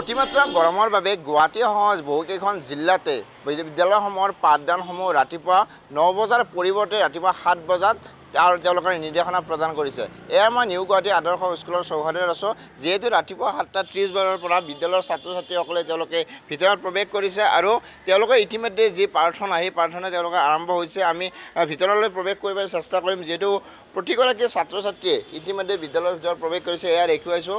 অতিমাত্ৰা গৰমৰ বাবে গুৱাহাটীসহ বহুকেইখন জিলাতে বিদ্যালয়সমূহৰ পাঠদানসমূহ ৰাতিপুৱা 9 বজাৰ পৰিৱৰ্তে ৰাতিপুৱা 7 বজাত তেওঁলোকৰ নিৰ্দেশনা প্ৰদান কৰিছে। এয়া মই নিউ গুৱাহাটী আদৰ্শ স্কুলৰ চৌহদত আছোঁ, যিহেতু ৰাতিপুৱা 7:30 বজাৰ পৰা বিদ্যালয়ৰ ছাত্ৰ-ছাত্ৰীসকলে তেওঁলোকে ভিতৰত প্ৰৱেশ কৰিছে আৰু তেওঁলোকে ইতিমধ্যে যি প্ৰাৰ্থনা সেই প্ৰাৰ্থনা তেওঁলোকে আৰম্ভ হৈছে। আমি ভিতৰলৈ প্ৰৱেশ কৰিবলৈ চেষ্টা কৰিম, যিহেতু প্ৰতিগৰাকী ছাত্ৰ-ছাত্ৰীয়ে ইতিমধ্যে বিদ্যালয়ৰ ভিতৰত প্ৰৱেশ কৰিছে। এয়া দেখুৱাইছোঁ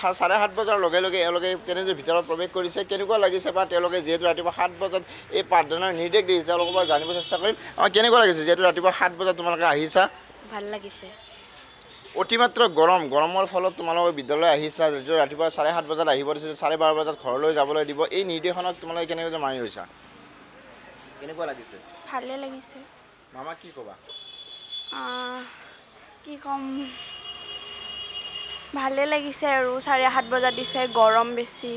7:30 বজাৰ লগে লগে এওঁলোকে কেনেদৰে ভিতৰত প্ৰৱেশ কৰিছে, কেনেকুৱা লাগিছে বা তেওঁলোকে যিহেতু ৰাতিপুৱা 7 বজাত এই পাঠদানৰ নিৰ্দেশ দিছে তেওঁলোকৰ পৰা জানিব চেষ্টা কৰিম। কেনেকুৱা লাগিছে যিহেতু ৰাতিপুৱা 7 বজাত তোমালোকে আহিছা? ভাল লাগিছে। অতিমাত্ৰা গৰমৰ ফলত তোমালোকে বিদ্যালয় আহিছা, যিটো ৰাতিপুৱা 7:30 বজাত আহিব দিছিল, 12:30 বজাত ঘৰলৈ যাবলৈ দিব, এই নিৰ্দেশনাক তোমালোকে কেনেকৈ মানি লৈছা? কেনেকুৱা লাগিছে? ভালে লাগিছে। মামা কি ক'বা? কি ক'ম, ভালে লাগিছে আৰু 7:30 বজাত দিছে, গৰম বেছি।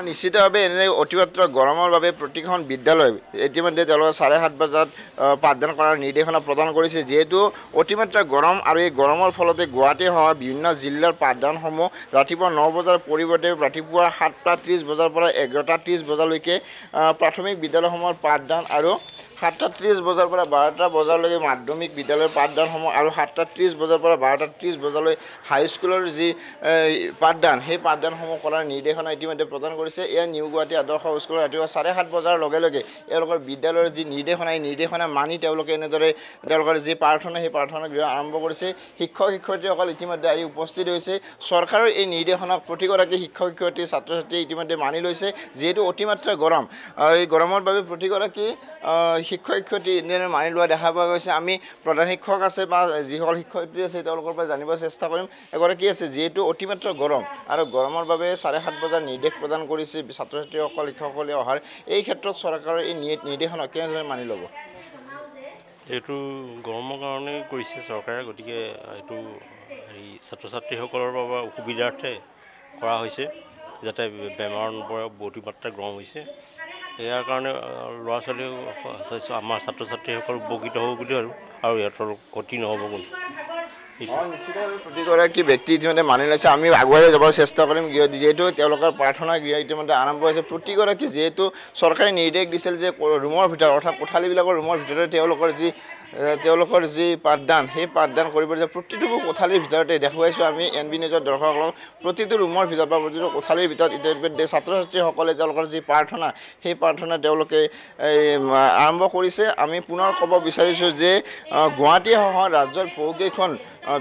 নিশ্চিতভাৱে এনে অতিমাত্ৰা গৰমৰ বাবে প্ৰতিখন বিদ্যালয় ইতিমধ্যে তেওঁলোকে 7:30 বজাত পাঠদান কৰাৰ নিৰ্দেশনা প্ৰদান কৰিছে। যিহেতু অতিমাত্ৰা গৰম আৰু এই গৰমৰ ফলতে গুৱাহাটীসহ বিভিন্ন জিলাৰ পাঠদানসমূহ ৰাতিপুৱা 9 বজাৰ পৰিৱৰ্তে ৰাতিপুৱা 7:30 বজাৰ পৰা 11:30 বজালৈকে প্ৰাথমিক বিদ্যালয়সমূহৰ পাঠদান আৰু 7:30 বজাৰ পৰা 12টা বজালৈকে মাধ্যমিক বিদ্যালয়ৰ পাঠদানসমূহ আৰু 7:30 বজাৰ পৰা 12:30 বজালৈ হাইস্কুলৰ যি পাঠদান সেই পাঠদানসমূহ কৰাৰ নিৰ্দেশনা ইতিমধ্যে প্ৰদান কৰিছে। এয়া নিউ গুৱাহাটী আদৰ্শ স্কুলৰ ৰাতিপুৱা 7:30 বজাৰ লগে লগে এওঁলোকৰ বিদ্যালয়ৰ যি নিৰ্দেশনা এই নিৰ্দেশনা মানি তেওঁলোকে এনেদৰে তেওঁলোকৰ যি প্ৰাৰ্থনা সেই প্ৰাৰ্থনা গৃহ আৰম্ভ কৰিছে। শিক্ষক শিক্ষয়িত্ৰীসকল ইতিমধ্যে আহি উপস্থিত হৈছে। চৰকাৰৰ এই নিৰ্দেশনাক প্ৰতিগৰাকী শিক্ষক শিক্ষয়িত্ৰী ছাত্ৰ ছাত্ৰীয়ে ইতিমধ্যে মানি লৈছে। যিহেতু অতিমাত্ৰা গৰম, এই গৰমৰ বাবে প্ৰতিগৰাকী শিক্ষক শিক্ষয়িত্ৰী এনেদৰে মানি লোৱা দেখা পোৱা গৈছে। আমি প্ৰধান শিক্ষক আছে বা যিসকল শিক্ষয়িত্ৰী আছে তেওঁলোকৰ পৰা জানিব চেষ্টা কৰিম। এগৰাকী আছে, যিহেতু অতিমাত্ৰা গৰম আৰু গৰমৰ বাবে 7:30 বজাৰ নিৰ্দেশ প্ৰদান কৰিছে ছাত্ৰ ছাত্ৰীসকল শিক্ষকসকলে অহাৰ, এই ক্ষেত্ৰত চৰকাৰৰ এই নিৰ্দেশনা কেনেদৰে মানি ল'ব? এইটো গৰমৰ কাৰণে কৰিছে চৰকাৰে, গতিকে এইটো ছাত্ৰ ছাত্ৰীসকলৰ বাবে অসুবিধাৰ্থে কৰা হৈছে, যাতে বেমাৰ নপৰে। অতিমাত্ৰা গৰম হৈছে, ইয়াৰ কাৰণে ল'ৰা ছোৱালী আমাৰ ছাত্ৰ ছাত্ৰীসকল উপকৃত হ'ব বুলি আৰু ইহঁতৰ ক্ষতি নহ'ব কোনো। নিশ্চিতভাৱে প্ৰতিগৰাকী ব্যক্তি ইতিমধ্যে মানি লৈছে। আমি আগুৱাই যাবৰ চেষ্টা কৰিম, যিহেতু তেওঁলোকৰ প্ৰাৰ্থনা গৃহ ইতিমধ্যে আৰম্ভ হৈছে। প্ৰতিগৰাকী যিহেতু চৰকাৰে নিৰ্দেশ দিছিল যে ৰুমৰ ভিতৰত অৰ্থাৎ কোঠালীবিলাকৰ ৰুমৰ ভিতৰতে তেওঁলোকৰ যি পাঠদান সেই পাঠদান কৰিব যে প্ৰতিটো কোঠালীৰ ভিতৰতে দেখুৱাইছোঁ আমি NB নিউজৰ দৰ্শকসকলক। প্ৰতিটো ৰুমৰ ভিতৰত বা প্ৰতিটো কোঠালীৰ ভিতৰত ইতিমধ্যে ছাত্ৰ ছাত্ৰীসকলে তেওঁলোকৰ যি প্ৰাৰ্থনা সেই প্ৰাৰ্থনা তেওঁলোকে আৰম্ভ কৰিছে। আমি পুনৰ ক'ব বিচাৰিছোঁ যে গুৱাহাটীসহ ৰাজ্যৰ বহুকেইখন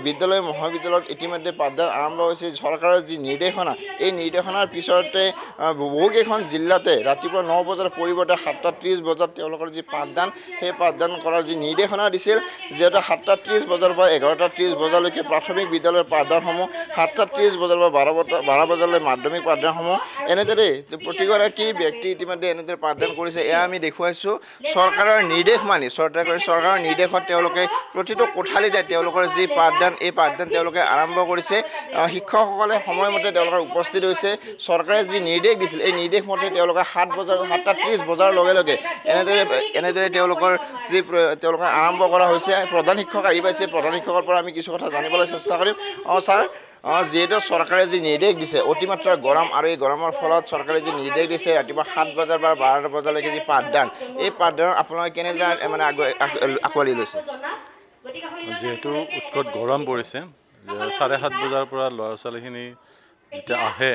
বিদ্যালয় মহাবিদ্যালয়ত ইতিমধ্যে পাঠদান আৰম্ভ হৈছে। চৰকাৰৰ যি নিৰ্দেশনা এই নিৰ্দেশনাৰ পিছতে বহুকেইখন জিলাতে ৰাতিপুৱা 9 বজাৰ পৰিৱৰ্তে 7:30 বজাত তেওঁলোকৰ যি পাঠদান সেই পাঠদান কৰাৰ যি নিৰ্দেশনা দিছিল, যিহেতু 7:30 বজাৰ পৰা 11:30 বজালৈকে প্ৰাথমিক বিদ্যালয়ৰ পাঠদানসমূহ, 7:30 বজাৰ পৰা 12 বজালৈ মাধ্যমিক পাঠদানসমূহ, এনেদৰে প্ৰতিগৰাকী ব্যক্তি ইতিমধ্যে এনেদৰে পাঠদান কৰিছে। এয়া আমি দেখুৱাইছোঁ চৰকাৰৰ নিৰ্দেশ মানি। চৰকাৰৰ নিৰ্দেশত তেওঁলোকে প্ৰতিটো কোঠালীতে তেওঁলোকৰ যি এই পাঠদান তেওঁলোকে আৰম্ভ কৰিছে। শিক্ষকসকলে সময়মতে তেওঁলোকৰ উপস্থিত হৈছে। চৰকাৰে যি নিৰ্দেশ দিছিল এই নিৰ্দেশ মতে তেওঁলোকে 7:30 বজাৰ লগে লগে এনেদৰে তেওঁলোকৰ আৰম্ভ কৰা হৈছে। প্ৰধান শিক্ষক আহি পাইছে, প্ৰধান শিক্ষকৰ পৰা আমি কিছু কথা জানিবলৈ চেষ্টা কৰিম। ছাৰ, যিহেতু চৰকাৰে যি নিৰ্দেশ দিছে অতিমাত্ৰা গৰম আৰু এই গৰমৰ ফলত চৰকাৰে যি নিৰ্দেশ দিছে ৰাতিপুৱা 7 বজাৰ পৰা 12 বজালৈকে যি পাঠদান, এই পাঠদান আপোনালোকে কেনেদৰে আঁকোৱালি লৈছে? যিহেতু উৎকট গৰম পৰিছে, 7:30 বজাৰ পৰা ল'ৰা ছোৱালীখিনি যেতিয়া আহে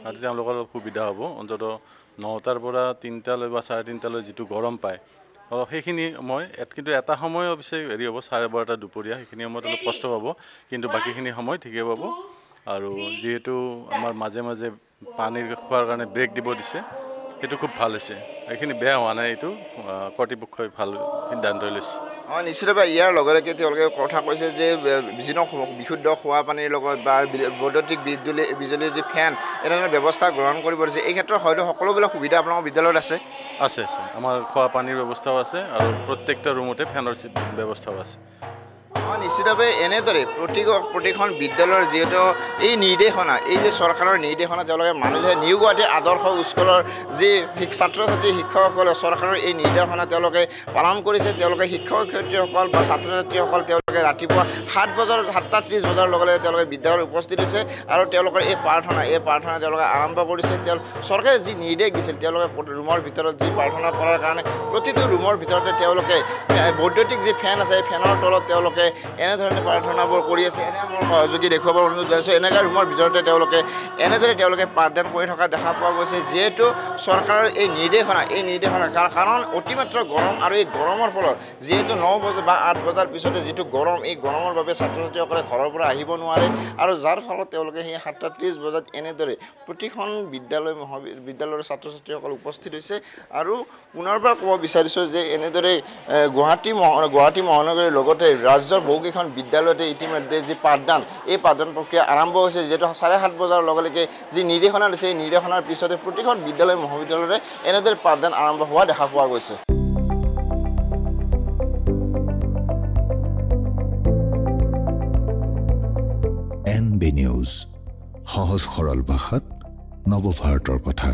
তাতে তেওঁলোকৰ সুবিধা হ'ব। অন্ততঃ 9টাৰ পৰা 3টালৈ বা 3:30টালৈ যিটো গৰম পায় সেইখিনি সময়, কিন্তু এটা সময় অৱশ্যে হ'ব 12:30 দুপৰীয়া, সেইখিনি সময়ত অলপ কষ্ট পাব, কিন্তু বাকীখিনি সময় ঠিকে পাব। আৰু যিহেতু আমাৰ মাজে মাজে পানীৰ খোৱাৰ কাৰণে ব্ৰেক দিব দিছে, সেইটো খুব ভাল হৈছে। এইখিনি বেয়া হোৱা নাই, এইটো কৰ্তৃপক্ষই ভাল সিদ্ধান্ত লৈছে। নিশ্চিতভাৱে ইয়াৰ লগে লগে তেওঁলোকে কথা কৈছে যে বিশুদ্ধ খোৱা পানীৰ লগত বা বৈদ্যুতিক বিজুলীৰ যি ফেন এনেধৰণৰ ব্যৱস্থা গ্ৰহণ কৰিব দিছে। এই ক্ষেত্ৰত হয়তো সকলোবিলাক সুবিধা আপোনালোকৰ বিদ্যালয়ত আছে? আছে। আমাৰ খোৱা পানীৰ ব্যৱস্থাও আছে আৰু প্ৰত্যেকটা ৰুমতে ফেনৰ ব্যৱস্থাও আছে। নিশ্চিতভাৱে এনেদৰে প্ৰতিখন বিদ্যালয়ৰ যিহেতু এই নিৰ্দেশনা এই যে চৰকাৰৰ নিৰ্দেশনা তেওঁলোকে মানুহে নিউ গুৱাহাটী আদৰ্শ স্কুলৰ যি ছাত্ৰ ছাত্ৰী শিক্ষকসকলে চৰকাৰৰ এই নিৰ্দেশনা তেওঁলোকে পালন কৰিছে তেওঁলোকে শিক্ষক শিক্ষয়িত্ৰীসকল বা ছাত্ৰ ছাত্ৰীসকল তেওঁলোকে ৰাতিপুৱা 7:30 বজাৰ লগে লগে তেওঁলোকে বিদ্যালয়ত উপস্থিত হৈছে আৰু তেওঁলোকৰ এই প্ৰাৰ্থনা তেওঁলোকে আৰম্ভ কৰিছে চৰকাৰে যি নিৰ্দেশ দিছিল তেওঁলোকে ৰুমৰ ভিতৰত যি প্ৰাৰ্থনা কৰাৰ কাৰণে প্ৰতিটো ৰুমৰ ভিতৰতে তেওঁলোকে বৈদ্যুতিক যি ফেন আছে এই ফেনৰ তলত তেওঁলোকে এনেধৰণে প্ৰাৰ্থনাবোৰ কৰি আছে এনে মোৰ সহযোগী দেখুৱাব অনুৰোধ জনাইছোঁ এনেকুৱা ৰুমৰ ভিতৰতে এনেদৰে তেওঁলোকে পাঠদান কৰি থকা দেখা পোৱা গৈছে যিহেতু চৰকাৰৰ এই নিৰ্দেশনা কাৰণ অতিমাত্ৰা গৰম আৰু এই গৰমৰ ফলত যিহেতু 9 বজা বা 8 বজাৰ পিছতে যিটো গৰম এই গৰমৰ বাবে ছাত্ৰ ছাত্ৰীসকলে ঘৰৰ পৰা আহিব নোৱাৰে আৰু যাৰ ফলত তেওঁলোকে সেই 7:30 বজাত এনেদৰে প্ৰতিখন বিদ্যালয়ৰ ছাত্ৰ ছাত্ৰীসকল উপস্থিত হৈছে আৰু পুনৰবাৰ ক'ব বিচাৰিছোঁ যে এনেদৰে গুৱাহাটী মহানগৰীৰ লগতে ৰাজ্যৰ বহুকেইখন বিদ্যালয়তে ইতিমধ্যে যি পাঠদান এই পাঠদান প্ৰক্ৰিয়া আৰম্ভ হৈছে যিহেতু 7:30 বজাৰ লগে লগে যি নিৰ্দেশনা দিছে এই নিৰ্দেশনাৰ পিছতে প্ৰতিখন বিদ্যালয় মহাবিদ্যালয়তে এনেদৰে পাঠদান আৰম্ভ হোৱা দেখা পোৱা গৈছে NB নিউজ সহজ সৰল ভাষাত নৱভাৰতৰ কথা